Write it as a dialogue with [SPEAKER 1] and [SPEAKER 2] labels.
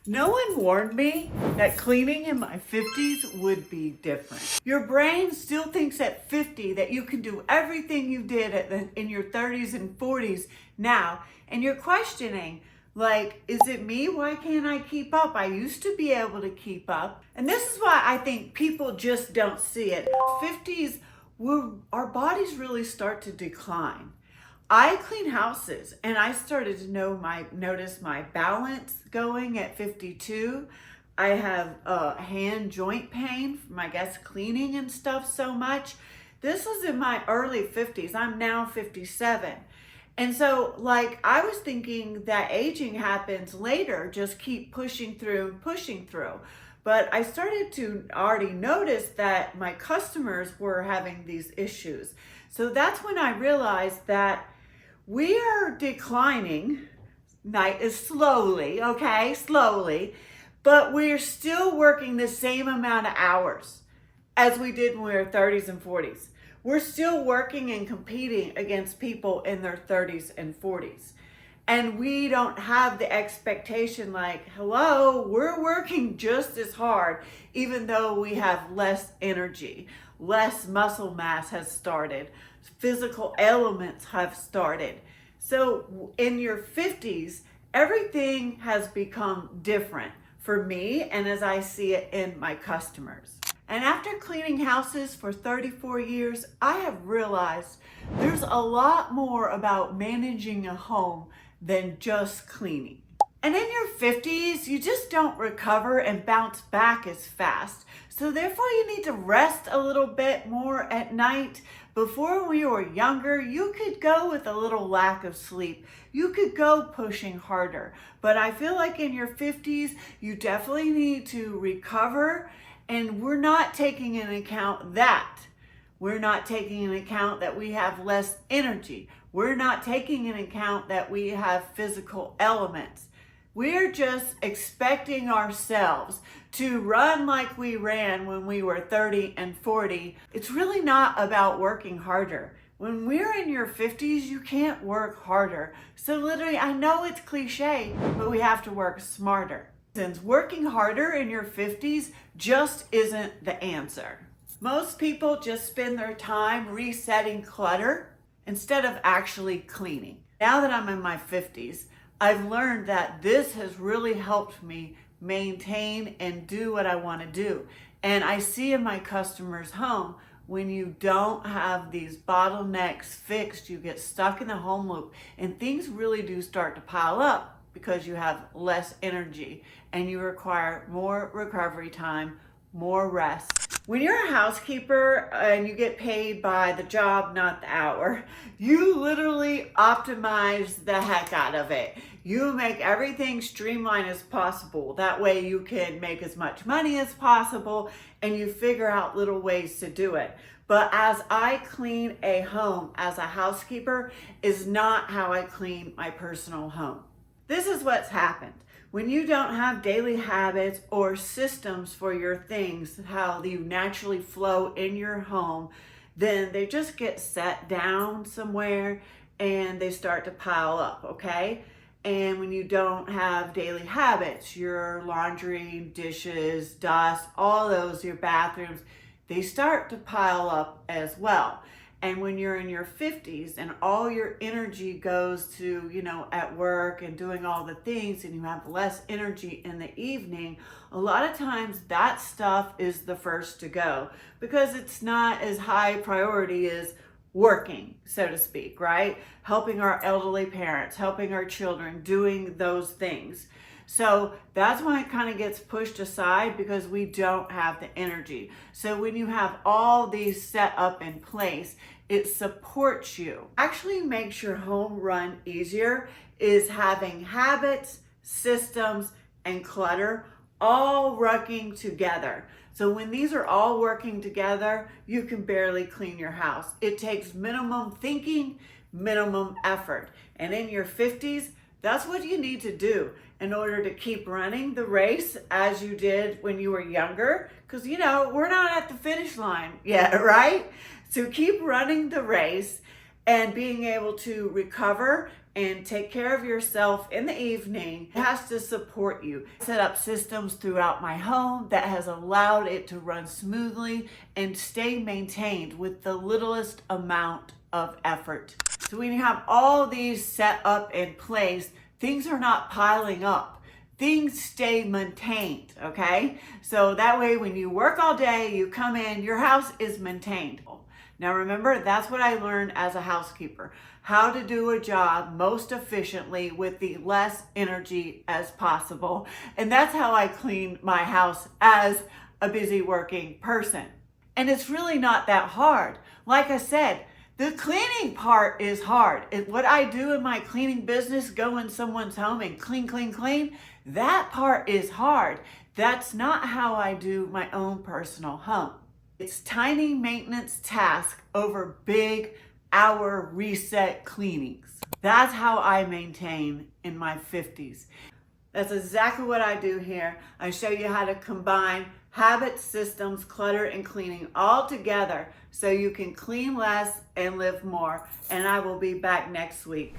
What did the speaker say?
[SPEAKER 1] No one warned me that cleaning in my 50s would be different. Your brain still thinks at 50 that you can do everything you did in your 30s and 40s now, and you're questioning, like, is it me? Why can't I keep up? I used to be able to keep up. And this is why I think people just don't see it. 50s, our bodies really start to decline. I clean houses and I started to notice my balance going at 52. I have hand joint pain from, I guess, cleaning and stuff so much. This was in my early 50s. I'm now 57. And so, like, I was thinking that aging happens later, just keep pushing through, pushing through. But I started to already notice that my customers were having these issues. So that's when I realized that we are declining slowly, okay, slowly, but we're still working the same amount of hours as we did when we were 30s and 40s. We're still working and competing against people in their 30s and 40s. And we don't have the expectation like, hello, we're working just as hard, even though we have less energy, less muscle mass has started, physical elements have started. So in your 50s, everything has become different for me and as I see it in my customers. And after cleaning houses for 34 years, I have realized there's a lot more about managing a home than just cleaning. And in your 50s, you just don't recover and bounce back as fast. So therefore you need to rest a little bit more at night. Before when you were younger, you could go with a little lack of sleep. You could go pushing harder. But I feel like in your 50s, you definitely need to recover. And we're not taking into account that. We're not taking into account that we have less energy. We're not taking into account that we have physical elements. We're just expecting ourselves to run like we ran when we were 30 and 40. It's really not about working harder. When we're in your 50s, you can't work harder. So literally, I know it's cliche, but we have to work smarter. Since working harder in your 50s just isn't the answer. Most people just spend their time resetting clutter instead of actually cleaning. Now that I'm in my 50s, I've learned that this has really helped me maintain and do what I want to do. And I see in my customers' home, when you don't have these bottlenecks fixed, you get stuck in the home loop and things really do start to pile up because you have less energy and you require more recovery time, more rest. When you're a housekeeper and you get paid by the job, not the hour, you literally optimize the heck out of it. You make everything streamlined as possible. That way you can make as much money as possible and you figure out little ways to do it. But as I clean a home as a housekeeper is not how I clean my personal home. This is what's happened. When you don't have daily habits or systems for your things, how you naturally flow in your home, then they just get set down somewhere and they start to pile up, okay? And when you don't have daily habits, your laundry, dishes, dust, all those, your bathrooms, they start to pile up as well. And when you're in your 50s and all your energy goes to, at work and doing all the things and you have less energy in the evening, a lot of times that stuff is the first to go because it's not as high priority as working, so to speak, right? Helping our elderly parents, helping our children, doing those things. So that's when it kind of gets pushed aside because we don't have the energy. So when you have all these set up in place, it supports you. Actually makes your home run easier is having habits, systems, and clutter all working together. So when these are all working together, you can barely clean your house. It takes minimum thinking, minimum effort. And in your 50s, that's what you need to do in order to keep running the race as you did when you were younger. Because, we're not at the finish line yet, right? So keep running the race and being able to recover and take care of yourself in the evening, it has to support you. I set up systems throughout my home that has allowed it to run smoothly and stay maintained with the littlest amount of effort. So when you have all these set up in place, things are not piling up. Things stay maintained, okay? So that way when you work all day, you come in, your house is maintained. Now remember, that's what I learned as a housekeeper, how to do a job most efficiently with the less energy as possible. And that's how I clean my house as a busy working person. And it's really not that hard. Like I said, the cleaning part is hard. What I do in my cleaning business, go in someone's home and clean, clean, clean, that part is hard. That's not how I do my own personal home. It's tiny maintenance tasks over big hour reset cleanings. That's how I maintain in my 50s. That's exactly what I do here. I show you how to combine habits, systems, clutter, and cleaning all together so you can clean less and live more. And I will be back next week.